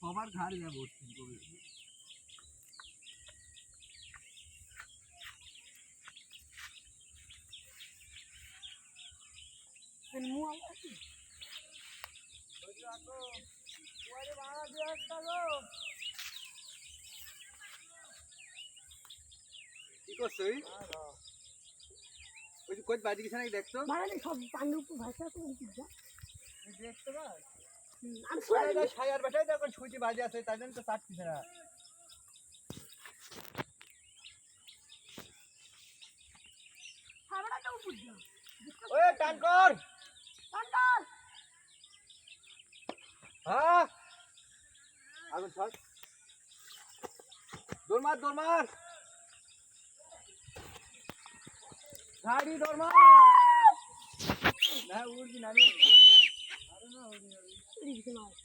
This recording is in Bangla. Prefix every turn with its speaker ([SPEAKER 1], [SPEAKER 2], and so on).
[SPEAKER 1] সবার ঘাড় যাবো কি করছো ওই কই বাজি গেছে নাকি দেখতো
[SPEAKER 2] মানে সব পানির উপর ভাসা তো
[SPEAKER 1] দেখতে পাস
[SPEAKER 2] আমি শুয়ে
[SPEAKER 1] ছায়ার বাসায় দেখো ছুটি বাজে আছে তাই জন্য তো চাটতিছে না
[SPEAKER 2] সারাটা তো উপর যা
[SPEAKER 1] ওই টান কর
[SPEAKER 2] টান্ডার
[SPEAKER 1] হ্যাঁ আগুন ছাড় দৌড় মার গাড়ি দৌড় মার না উড়বি না রে আরে না উড়বি